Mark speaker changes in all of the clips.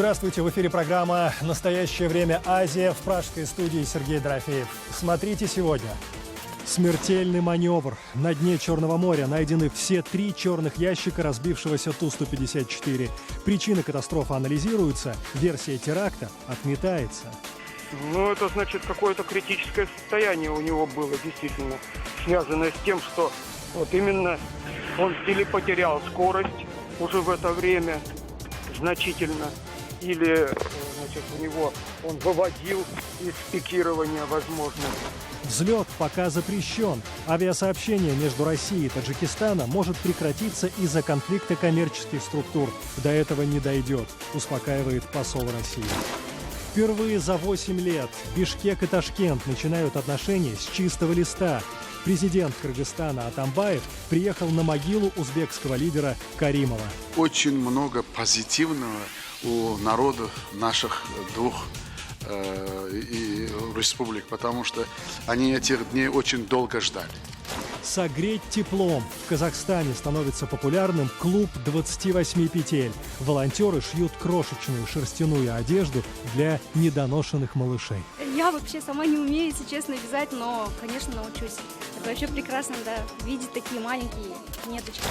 Speaker 1: Здравствуйте, в эфире программа «Настоящее время. Азия», в пражской студии Сергей Дорофеев. Смотрите сегодня. Смертельный маневр. На дне Черного моря найдены все 3 черных ящика разбившегося Ту-154. Причины катастрофы анализируются, версия теракта отметается.
Speaker 2: Ну, это значит, какое-то критическое состояние у него было, действительно, связанное с тем, что вот именно он или потерял скорость уже в это время значительно, или, значит, у него он выводил из пикирования, возможно.
Speaker 1: Взлет пока запрещен. Авиасообщение между Россией и Таджикистаном может прекратиться из-за конфликта коммерческих структур. До этого не дойдет, успокаивает посол России. Впервые за 8 лет Бишкек и Ташкент начинают отношения с чистого листа. Президент Кыргызстана Атамбаев приехал на могилу узбекского лидера Каримова.
Speaker 3: Очень много позитивного у народов наших двух республик, потому что они этих дней очень долго ждали.
Speaker 1: Согреть теплом. В Казахстане становится популярным клуб 28 петель. Волонтеры шьют крошечную шерстяную одежду для недоношенных малышей.
Speaker 4: Я вообще сама не умею, если честно, вязать, но, конечно, научусь. Это вообще прекрасно, да, видеть такие маленькие ниточки.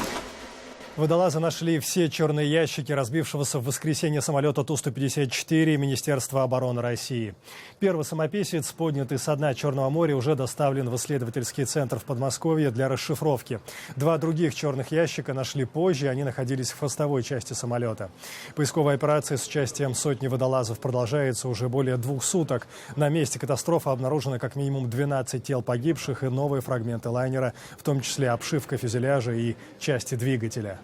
Speaker 1: Водолазы нашли все черные ящики разбившегося в воскресенье самолета Ту-154 Министерства обороны России. Первый самописец, поднятый со дна Черного моря, уже доставлен в исследовательский центр в Подмосковье для расшифровки. 2 других черных ящика нашли позже, они находились в хвостовой части самолета. Поисковая операция с участием сотни водолазов продолжается уже более 2 суток. На месте катастрофы обнаружено как минимум 12 тел погибших и новые фрагменты лайнера, в том числе обшивка фюзеляжа и части двигателя.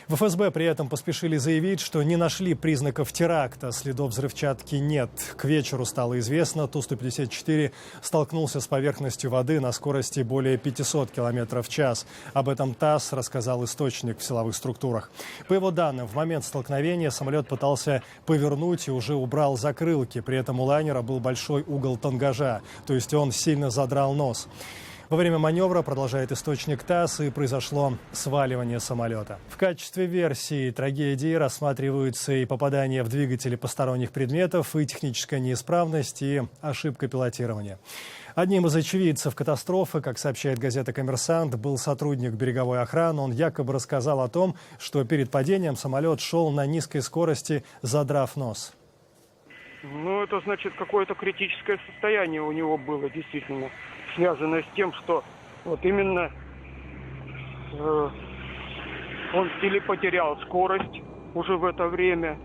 Speaker 1: В ФСБ при этом поспешили заявить, что не нашли признаков теракта, следов взрывчатки нет. К вечеру стало известно, Ту-154 столкнулся с поверхностью воды на скорости более 500 км в час. Об этом ТАСС рассказал источник в силовых структурах. По его данным, в момент столкновения самолет пытался повернуть и уже убрал закрылки. При этом у лайнера был большой угол тангажа, то есть он сильно задрал нос. Во время маневра, продолжает источник ТАСС, и произошло сваливание самолета. В качестве версии трагедии рассматриваются и попадание в двигатели посторонних предметов, и техническая неисправность, и ошибка пилотирования. Одним из очевидцев катастрофы, как сообщает газета «Коммерсант», был сотрудник береговой охраны. Он якобы рассказал о том, что перед падением самолет шел на низкой скорости, задрав нос.
Speaker 2: Ну, это значит, какое-то критическое состояние у него было, действительно, связанное с тем, что вот именно он или потерял скорость уже в это время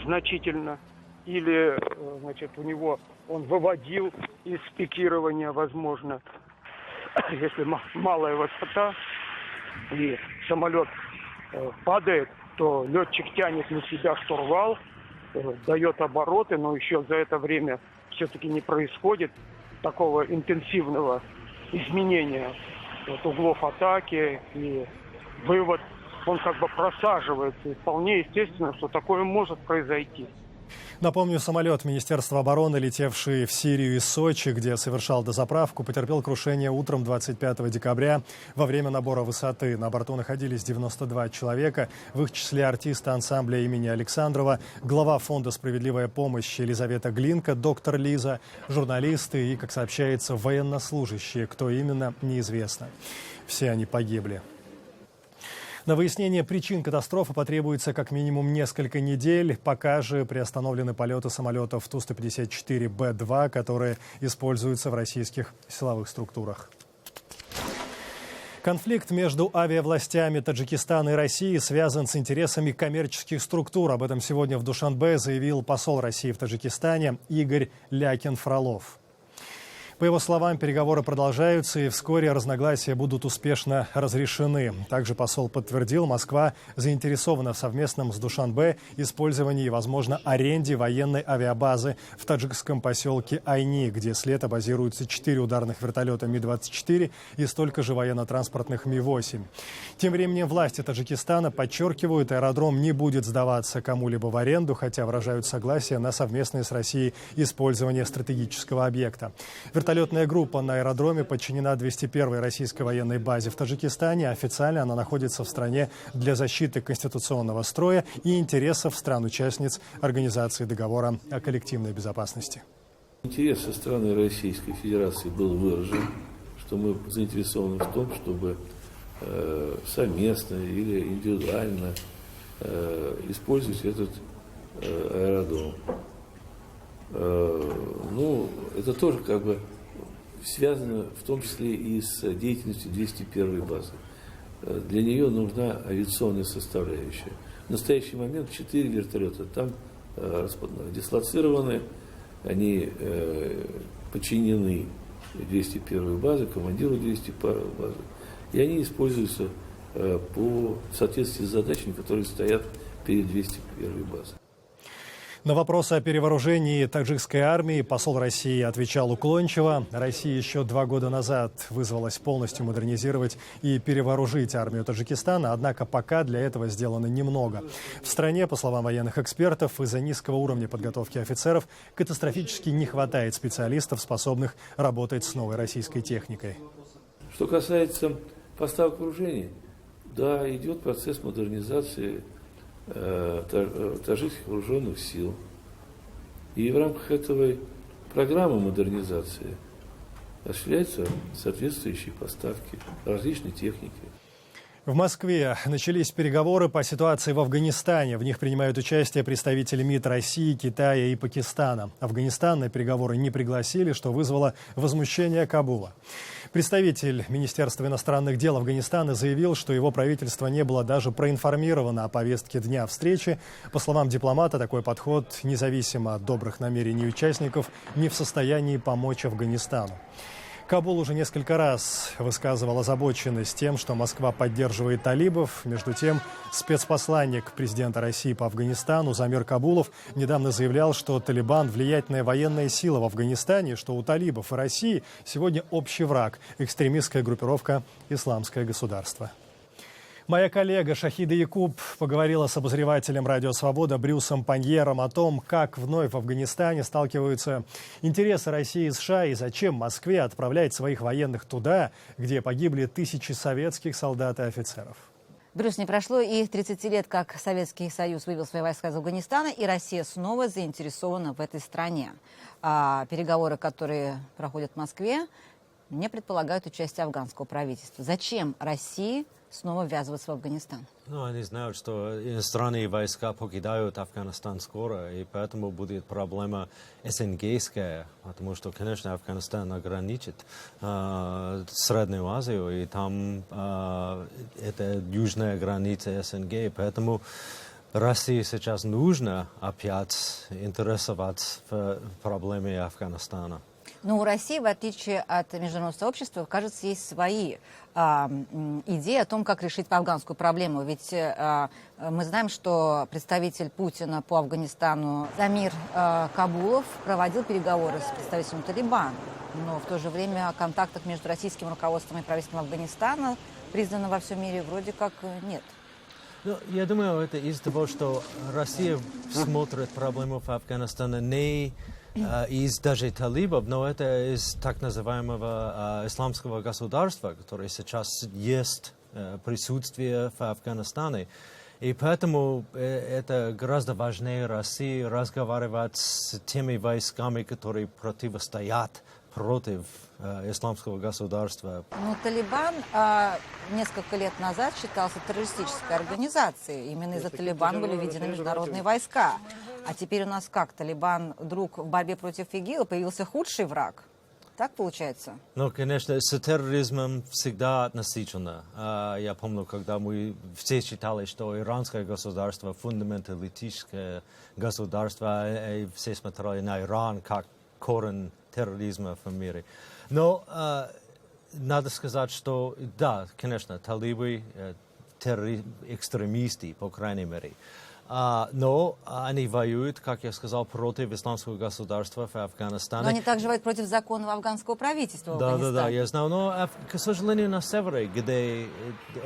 Speaker 2: значительно, или, значит, у него он выводил из пикирования, возможно, если малая высота и самолет падает, то летчик тянет на себя штурвал, дает обороты, но еще за это время все-таки не происходит такого интенсивного изменения углов атаки, и вывод, он как бы просаживается. И вполне естественно, что такое может произойти.
Speaker 1: Напомню, самолет Министерства обороны, летевший в Сирию из Сочи, где совершал дозаправку, потерпел крушение утром 25 декабря во время набора высоты. На борту находились 92 человека, в их числе артисты ансамбля имени Александрова, глава фонда «Справедливая помощь» Елизавета Глинка, доктор Лиза, журналисты и, как сообщается, военнослужащие. Кто именно, неизвестно. Все они погибли. На выяснение причин катастрофы потребуется как минимум несколько недель. Пока же приостановлены полеты самолетов Ту-154Б-2, которые используются в российских силовых структурах. Конфликт между авиавластями Таджикистана и России связан с интересами коммерческих структур. Об этом сегодня в Душанбе заявил посол России в Таджикистане Игорь Лякин-Фролов. По его словам, переговоры продолжаются, и вскоре разногласия будут успешно разрешены. Также посол подтвердил, Москва заинтересована в совместном с Душанбе использовании и, возможно, аренде военной авиабазы в таджикском поселке Айни, где с лета базируются 4 ударных вертолета Ми-24 и столько же военно-транспортных Ми-8. Тем временем власти Таджикистана подчеркивают, аэродром не будет сдаваться кому-либо в аренду, хотя выражают согласие на совместное с Россией использование стратегического объекта. Вертолетная группа на аэродроме подчинена 201-й российской военной базе в Таджикистане. Официально она находится в стране для защиты конституционного строя и интересов стран-участниц Организации договора о коллективной безопасности.
Speaker 5: Интерес со стороны Российской Федерации был выражен, что мы заинтересованы в том, чтобы совместно или индивидуально использовать этот аэродром. Ну, это тоже как бы связано в том числе и с деятельностью 201-й базы. Для нее нужна авиационная составляющая. В настоящий момент 4 вертолета там дислоцированы, они подчинены 201-й базе, командиру 201-й базы, и они используются в соответствии с задачами, которые стоят перед 201-й базой.
Speaker 1: На вопросы о перевооружении таджикской армии посол России отвечал уклончиво. Россия еще 2 года назад вызвалась полностью модернизировать и перевооружить армию Таджикистана, однако пока для этого сделано немного. В стране, по словам военных экспертов, из-за низкого уровня подготовки офицеров катастрофически не хватает специалистов, способных работать с новой российской техникой.
Speaker 5: Что касается поставок вооружений, да, идет процесс модернизации таджикских вооруженных сил. И в рамках этой программы модернизации осуществляются соответствующие поставки различной техники.
Speaker 1: В Москве начались переговоры по ситуации в Афганистане. В них принимают участие представители МИД России, Китая и Пакистана. Афганистан на переговоры не пригласили, что вызвало возмущение Кабула. Представитель Министерства иностранных дел Афганистана заявил, что его правительство не было даже проинформировано о повестке дня встречи. По словам дипломата, такой подход, независимо от добрых намерений участников, не в состоянии помочь Афганистану. Кабул уже несколько раз высказывал озабоченность тем, что Москва поддерживает талибов. Между тем, спецпосланник президента России по Афганистану Замир Кабулов недавно заявлял, что Талибан – влиятельная военная сила в Афганистане, что у талибов и России сегодня общий враг – экстремистская группировка «Исламское государство». Моя коллега Шахида Якуб поговорила с обозревателем «Радио Свобода» Брюсом Паньером о том, как вновь в Афганистане сталкиваются интересы России и США и зачем Москве отправлять своих военных туда, где погибли тысячи советских солдат и офицеров.
Speaker 6: Брюс, не прошло и 30 лет, как Советский Союз вывел свои войска из Афганистана, и Россия снова заинтересована в этой стране. Переговоры, которые проходят в Москве, не предполагают участие афганского правительства. Зачем России снова ввязываться в Афганистан?
Speaker 7: Ну, они знают, что иностранные войска покидают Афганистан скоро, и поэтому будет проблема СНГская, потому что, конечно, Афганистан ограничит Среднюю Азию, и там это южная граница СНГ, и поэтому России сейчас нужно опять интересоваться в проблеме Афганистана.
Speaker 6: Но у России, в отличие от международного сообщества, кажется, есть свои идеи о том, как решить афганскую проблему. Ведь мы знаем, что представитель Путина по Афганистану Замир Кабулов проводил переговоры с представителем Талибана. Но в то же время о контактах между российским руководством и правительством Афганистана, признано во всем мире, вроде как нет.
Speaker 7: Ну, я думаю, это из-за того, что Россия смотрит проблему в Афганистане не из даже талибов, но это из так называемого исламского государства, которое сейчас есть присутствие в Афганистане. И поэтому это гораздо важнее России разговаривать с теми войсками, которые противостоят против исламского государства.
Speaker 6: Ну, Талибан несколько лет назад считался террористической организацией. Именно из-за Талибана были введены международные войска. А теперь у нас как? Талибан вдруг в борьбе против ИГИЛа появился худший враг? Так получается?
Speaker 7: Ну, конечно, с терроризмом всегда относительно. Я помню, когда мы все считали, что иранское государство фундаменталистическое государство, и все смотрели на Иран как корень терроризма в мире. Но надо сказать, что да, конечно, талибы экстремисты, по крайней мере. Но они воюют, как я сказал, против исламского государства в Афганистане.
Speaker 6: Но они также воюют против законов афганского правительства в Афганистане.
Speaker 7: Да, я знаю. Но, к сожалению, на севере, где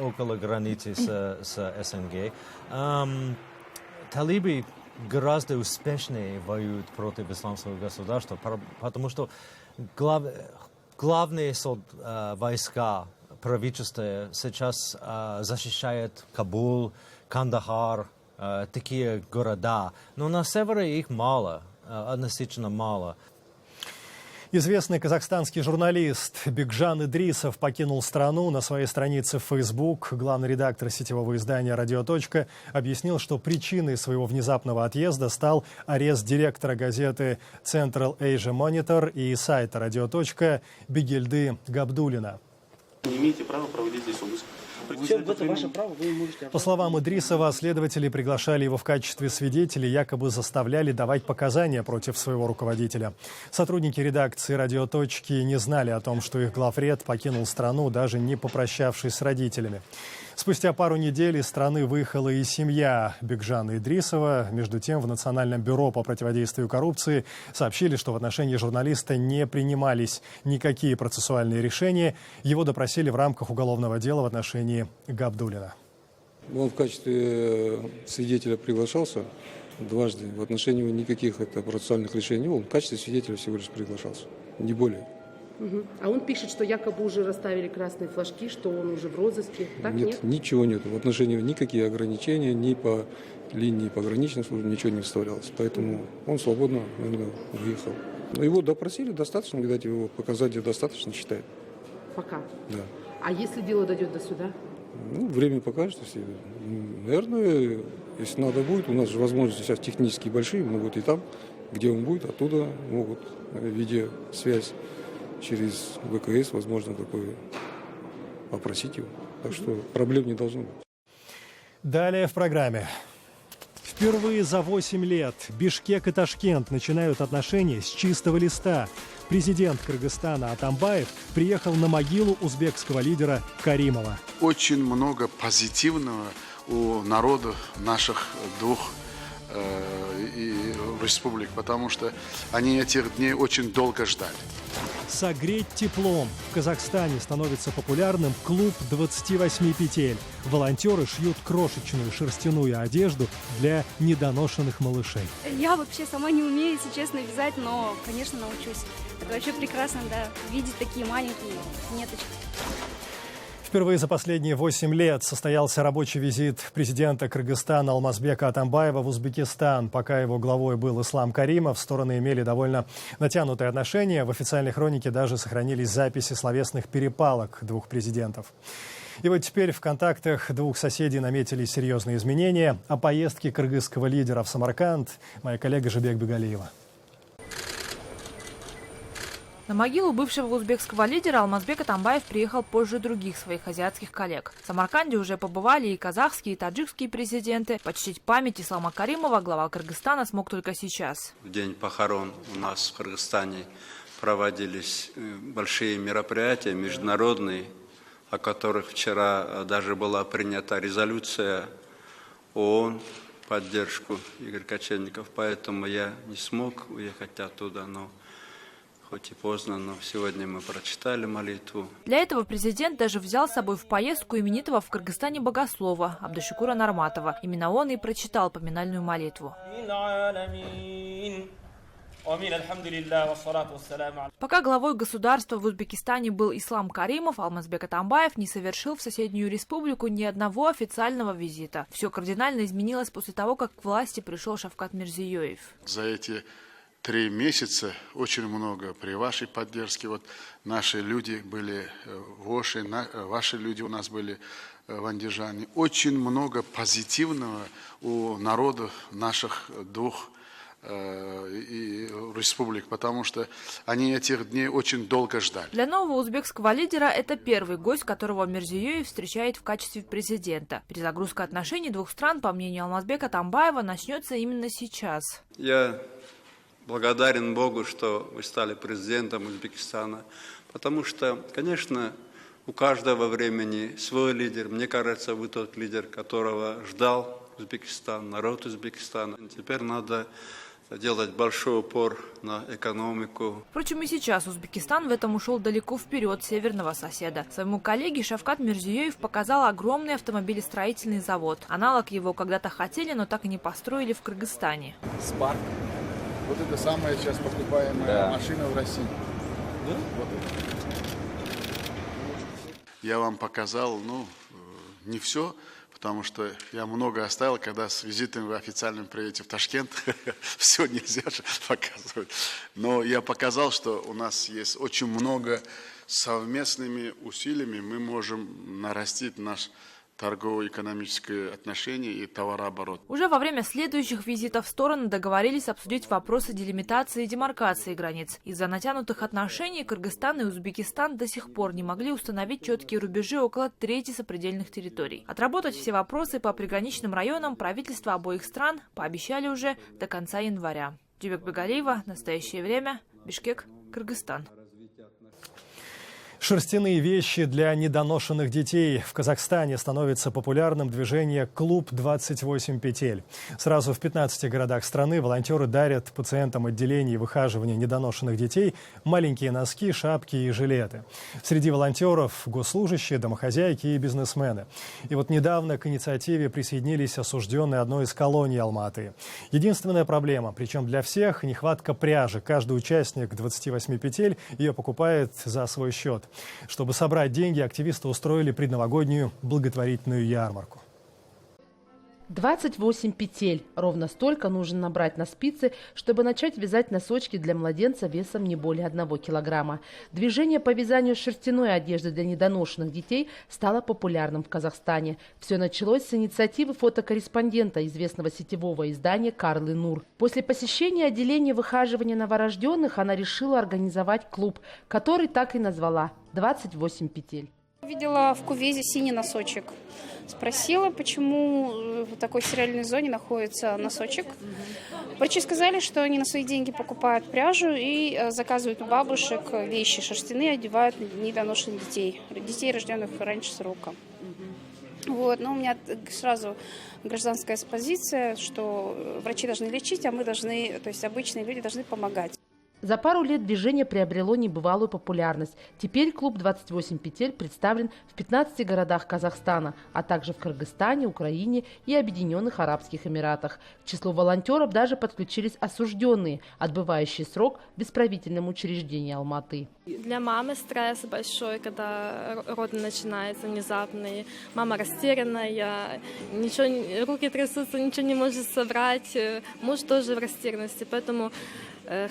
Speaker 7: около границы с СНГ, талибы гораздо успешнее воюют против исламского государства, потому что главные войска правительства сейчас защищают Кабул, Кандахар, такие города. Но на севере их мало, относительно мало.
Speaker 1: Известный казахстанский журналист Бекжан Идрисов покинул страну. На своей странице в Facebook главный редактор сетевого издания «Радио. Объяснил, что причиной своего внезапного отъезда стал арест директора газеты Central Asia Monitor и сайта «Радио. Бигельды Габдуллина.
Speaker 8: Не имеете права проводить здесь обыск. Это ваше право, вы можете...
Speaker 1: По словам Идрисова, следователи приглашали его в качестве свидетеля, якобы заставляли давать показания против своего руководителя. Сотрудники редакции «Радио. Не знали о том, что их главред покинул страну, даже не попрощавшись с родителями. Спустя пару недель из страны выехала и семья Бекжана Идрисова. Между тем, в Национальном бюро по противодействию коррупции сообщили, что в отношении журналиста не принимались никакие процессуальные решения. Его допросили в рамках уголовного дела в отношении Габдуллина.
Speaker 9: Он в качестве свидетеля приглашался дважды. В отношении его никаких процессуальных решений не было. В качестве свидетеля всего лишь приглашался, не более.
Speaker 10: А он пишет, что якобы уже расставили красные флажки, что он уже в розыске. Так, нет?
Speaker 9: Ничего нет. В отношении его никакие ограничения, ни по линии пограничной службы, ничего не вставлялось. Поэтому он свободно выехал. Но его допросили достаточно, видать, его показания достаточно считает.
Speaker 10: Пока?
Speaker 9: Да.
Speaker 10: А если дело дойдет до суда?
Speaker 9: Время покажет. Наверное, если надо будет, у нас же возможности сейчас технически большие, могут и там, где он будет, оттуда могут видеосвязь через ВКС, возможно, такое попросить его. Так что проблем не должно быть.
Speaker 1: Далее в программе. Впервые за 8 лет Бишкек и Ташкент начинают отношения с чистого листа. Президент Кыргызстана Атамбаев приехал на могилу узбекского лидера Каримова.
Speaker 3: Очень много позитивного у народа наших двух республик, потому что они этих дней очень долго ждали.
Speaker 1: Согреть теплом. В Казахстане становится популярным клуб 28 петель. Волонтеры шьют крошечную шерстяную одежду для недоношенных малышей.
Speaker 4: Я вообще сама не умею, если честно, вязать, но, конечно, научусь. Это вообще прекрасно, да, видеть такие маленькие ниточки.
Speaker 1: Впервые за последние 8 лет состоялся рабочий визит президента Кыргызстана Алмазбека Атамбаева в Узбекистан. Пока его главой был Ислам Каримов, стороны имели довольно натянутые отношения. В официальной хронике даже сохранились записи словесных перепалок двух президентов. И вот теперь в контактах двух соседей наметились серьезные изменения. О поездке кыргызского лидера в Самарканд моя коллега Жибек Бегалиева.
Speaker 11: На могилу бывшего узбекского лидера Алмазбек Атамбаев приехал позже других своих азиатских коллег. В Самарканде уже побывали и казахские, и таджикские президенты. Почтить память Ислама Каримова глава Кыргызстана смог только сейчас.
Speaker 12: В день похорон у нас в Кыргызстане проводились большие мероприятия международные, о которых вчера даже была принята резолюция ООН в поддержку Игоря Кочевников. Поэтому я не смог уехать оттуда, но хоть и поздно, но сегодня мы прочитали молитву.
Speaker 11: Для этого президент даже взял с собой в поездку именитого в Кыргызстане богослова Абдушукура Нарматова. Именно он и прочитал поминальную молитву. Пока главой государства в Узбекистане был Ислам Каримов, Алмазбек Атамбаев не совершил в соседнюю республику ни одного официального визита. Все кардинально изменилось после того, как к власти пришел Шавкат Мирзиёев.
Speaker 3: За эти 3 месяца очень много при вашей поддержке. Вот наши люди были в Оши, ваши люди у нас были в Андижане. Очень много позитивного у народа наших двух республик, потому что они этих дней очень долго ждали.
Speaker 11: Для нового узбекского лидера это первый гость, которого Мирзиёев встречает в качестве президента. Перезагрузка отношений двух стран, по мнению Алмазбека Атамбаева, начнется именно сейчас.
Speaker 12: Я благодарен Богу, что вы стали президентом Узбекистана, потому что, конечно, у каждого времени свой лидер. Мне кажется, вы тот лидер, которого ждал Узбекистан, народ Узбекистана. Теперь надо делать большой упор на экономику.
Speaker 11: Впрочем, и сейчас Узбекистан в этом ушел далеко вперед северного соседа. Своему коллеге Шавкат Мирзиёев показал огромный автомобилестроительный завод. Аналог его когда-то хотели, но так и не построили в Кыргызстане.
Speaker 13: Спарк. Вот это самая сейчас покупаемая машина в России. Да? Вот это.
Speaker 3: Я вам показал, не все, потому что я много оставил, когда с визитом в официальном приезде в Ташкент. Все нельзя же показывать. Но я показал, что у нас есть очень много совместными усилиями. Мы можем нарастить наш торгово-экономические отношения и товарооборот.
Speaker 11: Уже во время следующих визитов стороны договорились обсудить вопросы делимитации и демаркации границ. Из-за натянутых отношений Кыргызстан и Узбекистан до сих пор не могли установить четкие рубежи около трети сопредельных территорий. Отработать все вопросы по приграничным районам правительства обоих стран пообещали уже до конца января. Дюбек Бегалиева, «Настоящее время», Бишкек, Кыргызстан.
Speaker 1: Шерстяные вещи для недоношенных детей. В Казахстане становится популярным движение «Клуб 28 петель». Сразу в 15 городах страны волонтеры дарят пациентам отделений выхаживания недоношенных детей маленькие носки, шапки и жилеты. Среди волонтеров госслужащие, домохозяйки и бизнесмены. И вот недавно к инициативе присоединились осужденные одной из колоний Алматы. Единственная проблема, причем для всех, нехватка пряжи. Каждый участник 28 петель ее покупает за свой счет. Чтобы собрать деньги, активисты устроили предновогоднюю благотворительную ярмарку.
Speaker 10: 28 петель. Ровно столько нужно набрать на спицы, чтобы начать вязать носочки для младенца весом не более 1 килограмма. Движение по вязанию шерстяной одежды для недоношенных детей стало популярным в Казахстане. Все началось с инициативы фотокорреспондента известного сетевого издания Карлы Нур. После посещения отделения выхаживания новорожденных она решила организовать клуб, который так и назвала «28 петель».
Speaker 4: Видела в кувезе синий носочек. Спросила, почему в такой стерильной зоне находится носочек. Врачи сказали, что они на свои деньги покупают пряжу и заказывают у бабушек вещи шерстяные, одевают недоношенных детей, рожденных раньше срока. Вот, но у меня сразу гражданская позиция, что врачи должны лечить, а мы должны, то есть обычные люди должны помогать.
Speaker 10: За пару лет движение приобрело небывалую популярность. Теперь клуб 28 петель представлен в 15 городах Казахстана, а также в Кыргызстане, Украине и Объединенных Арабских Эмиратах. К числу волонтеров даже подключились осужденные, отбывающие срок в исправительном учреждении Алматы.
Speaker 14: Для мамы стресс большой, когда роды начинаются внезапные. Мама растерянная, руки трясутся, ничего не может собрать. Муж тоже в растерянности, поэтому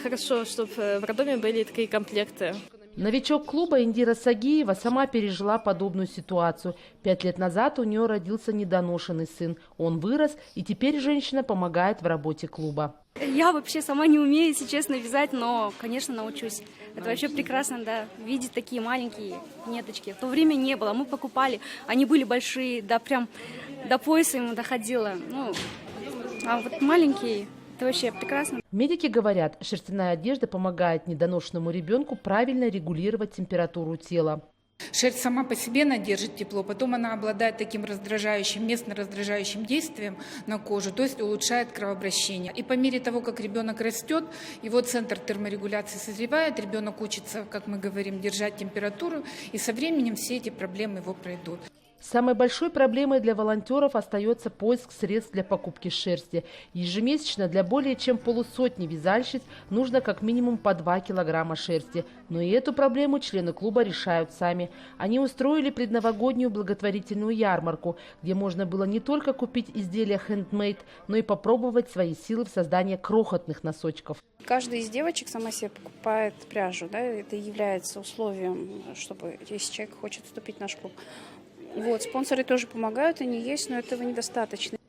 Speaker 14: хорошо, чтобы в роддоме были такие комплекты.
Speaker 10: Новичок клуба Индира Сагиева сама пережила подобную ситуацию. 5 лет назад у нее родился недоношенный сын. Он вырос, и теперь женщина помогает в работе клуба.
Speaker 4: Я вообще сама не умею, если честно, вязать, но, конечно, научусь. Это вообще прекрасно, да, видеть такие маленькие ниточки. В то время не было, мы покупали, они были большие, да, прям до пояса ему доходило. А вот маленькие... Это вообще прекрасно.
Speaker 10: Медики говорят, шерстяная одежда помогает недоношенному ребенку правильно регулировать температуру тела.
Speaker 15: Шерсть сама по себе она держит тепло, потом она обладает таким местно раздражающим действием на кожу, то есть улучшает кровообращение. И по мере того, как ребенок растет, его центр терморегуляции созревает, ребенок учится, как мы говорим, держать температуру, и со временем все эти проблемы его пройдут.
Speaker 10: Самой большой проблемой для волонтеров остается поиск средств для покупки шерсти. Ежемесячно для более чем полусотни вязальщиц нужно как минимум по 2 килограмма шерсти. Но и эту проблему члены клуба решают сами. Они устроили предновогоднюю благотворительную ярмарку, где можно было не только купить изделия handmade, но и попробовать свои силы в создании крохотных носочков.
Speaker 4: Каждая из девочек сама себе покупает пряжу. Да? Это является условием, чтобы, если человек хочет вступить в наш клуб. Вот, спонсоры тоже помогают, они есть, но этого недостаточно.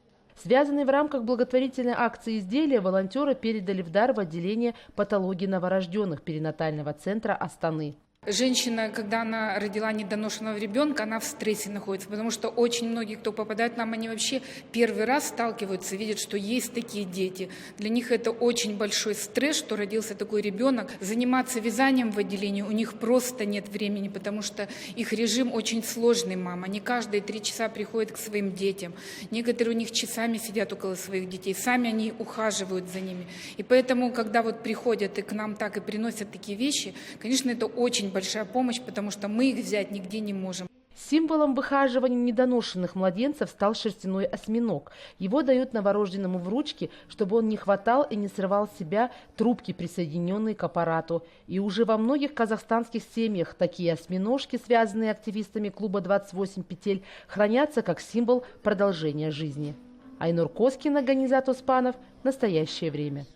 Speaker 10: Связанные в рамках благотворительной акции изделия волонтеры передали в дар в отделение патологии новорожденных перинатального центра Астаны.
Speaker 15: Женщина, когда она родила недоношенного ребенка, она в стрессе находится, потому что очень многие, кто попадает к нам, они вообще первый раз сталкиваются, видят, что есть такие дети. Для них это очень большой стресс, что родился такой ребенок. Заниматься вязанием в отделении у них просто нет времени, потому что их режим очень сложный, мама. Они каждые 3 часа приходят к своим детям. Некоторые у них часами сидят около своих детей, сами они ухаживают за ними. И поэтому, когда вот приходят и к нам так и приносят такие вещи, конечно, это очень большая помощь, потому что мы их взять нигде не можем.
Speaker 10: Символом выхаживания недоношенных младенцев стал шерстяной осьминог. Его дают новорожденному в ручки, чтобы он не хватал и не срывал с себя трубки, присоединенные к аппарату. И уже во многих казахстанских семьях такие осьминожки, связанные активистами клуба «28 петель», хранятся как символ продолжения жизни. Айнур Коскин, Ганизат Успанов. Настоящее время.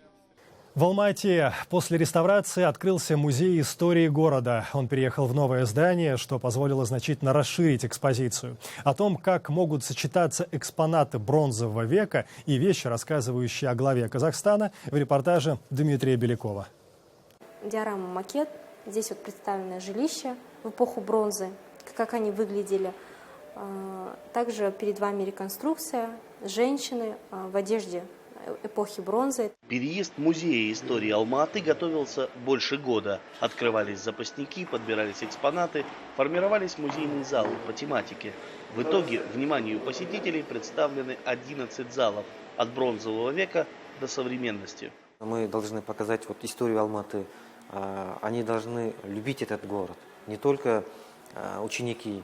Speaker 1: В Алма-Ате после реставрации открылся музей истории города. Он переехал в новое здание, что позволило значительно расширить экспозицию. О том, как могут сочетаться экспонаты бронзового века и вещи, рассказывающие о главе Казахстана, в репортаже Дмитрия Белякова.
Speaker 16: Диорама-макет. Здесь вот представлены жилища в эпоху бронзы, как они выглядели. Также перед вами реконструкция, женщины в одежде эпохи бронзы.
Speaker 17: Переезд музея истории Алма-Аты готовился больше года. Открывались запасники, подбирались экспонаты, формировались музейные залы по тематике. В итоге вниманию посетителей представлены 11 залов от бронзового века до современности.
Speaker 18: Мы должны показать вот историю Алма-Аты. Они должны любить этот город. Не только ученики,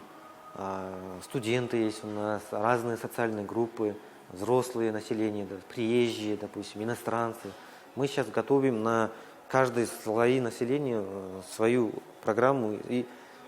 Speaker 18: студенты есть у нас, разные социальные группы, взрослые население, да, приезжие, допустим, иностранцы. Мы сейчас готовим на каждый слой населения свою программу, и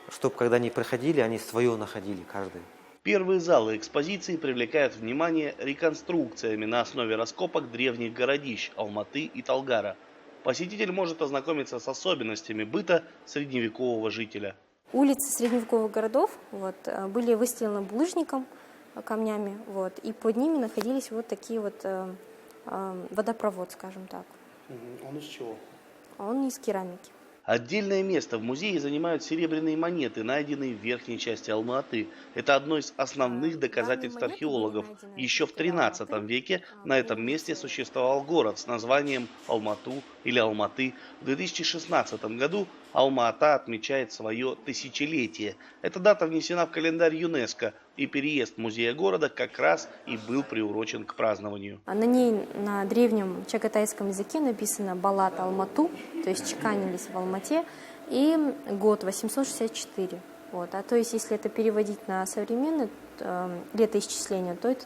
Speaker 18: чтобы когда они приходили, они свое находили каждый.
Speaker 17: Первые залы экспозиции привлекают внимание реконструкциями на основе раскопок древних городищ Алматы и Талгара. Посетитель может ознакомиться с особенностями быта средневекового жителя.
Speaker 16: Улицы средневековых городов были выстелены булыжником, камнями, и под ними находились вот такие вот водопровод, скажем так.
Speaker 17: Он из чего?
Speaker 16: Он из керамики.
Speaker 17: Отдельное место в музее занимают серебряные монеты, найденные в верхней части Алма-Аты. Это одно из основных доказательств археологов. Еще в 13 веке на этом месте существовал город с названием Алмату или Алматы. В 2016 году Алма-Ата отмечает свое тысячелетие. Эта дата внесена в календарь ЮНЕСКО, и переезд музея города как раз и был приурочен к празднованию.
Speaker 16: На ней на древнем чагатайском языке написано «Балат Алмату», то есть чеканились в Алмате, и год 864. То есть если это переводить на современное летоисчисление, то это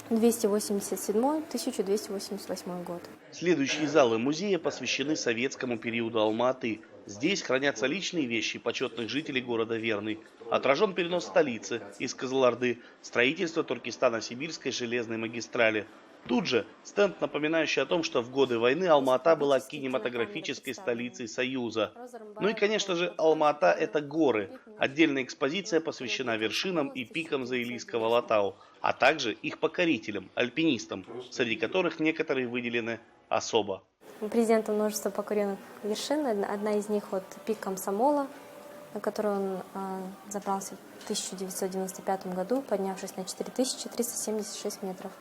Speaker 16: 1287-1288 год.
Speaker 17: Следующие залы музея посвящены советскому периоду Алма-Аты. Здесь хранятся личные вещи почетных жителей города Верный. Отражен перенос столицы из Кызылорды, строительство Туркестано-Сибирской железной магистрали. Тут же стенд, напоминающий о том, что в годы войны Алма-Ата была кинематографической столицей Союза. Ну и, конечно же, Алма-Ата – это горы. Отдельная экспозиция посвящена вершинам и пикам Заилийского Алатау, а также их покорителям, альпинистам, среди которых некоторые выделены особо.
Speaker 16: Президентом множество покоренных вершин. Одна из них пик Комсомола, на который он забрался в 1995 году, поднявшись на 4376 метров.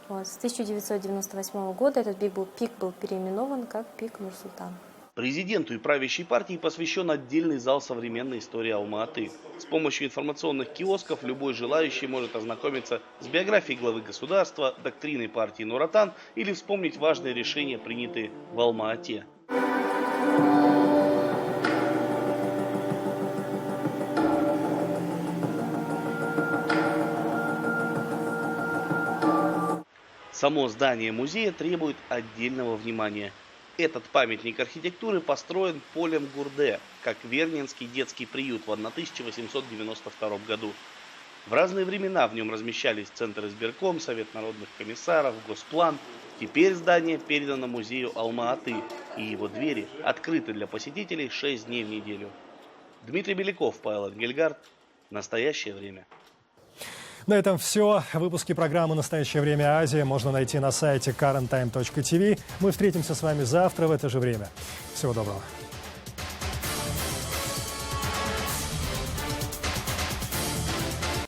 Speaker 16: С 1998 года этот пик был переименован как пик Нур-Султан.
Speaker 17: Президенту и правящей партии посвящен отдельный зал современной истории Алма-Аты. С помощью информационных киосков любой желающий может ознакомиться с биографией главы государства, доктриной партии Нур-Отан или вспомнить важные решения, принятые в Алма-Ате. Само здание музея требует отдельного внимания. Этот памятник архитектуры построен Полем Гурде, как Вернинский детский приют в 1892 году. В разные времена в нем размещались Центр избирком, Совет народных комиссаров, Госплан. Теперь здание передано музею Алма-Аты, и его двери открыты для посетителей 6 дней в неделю. Дмитрий Беляков, Павел Ангельгард. Настоящее время.
Speaker 1: На этом все. Выпуски программы «Настоящее время Азия» можно найти на сайте currenttime.tv. Мы встретимся с вами завтра в это же время. Всего доброго.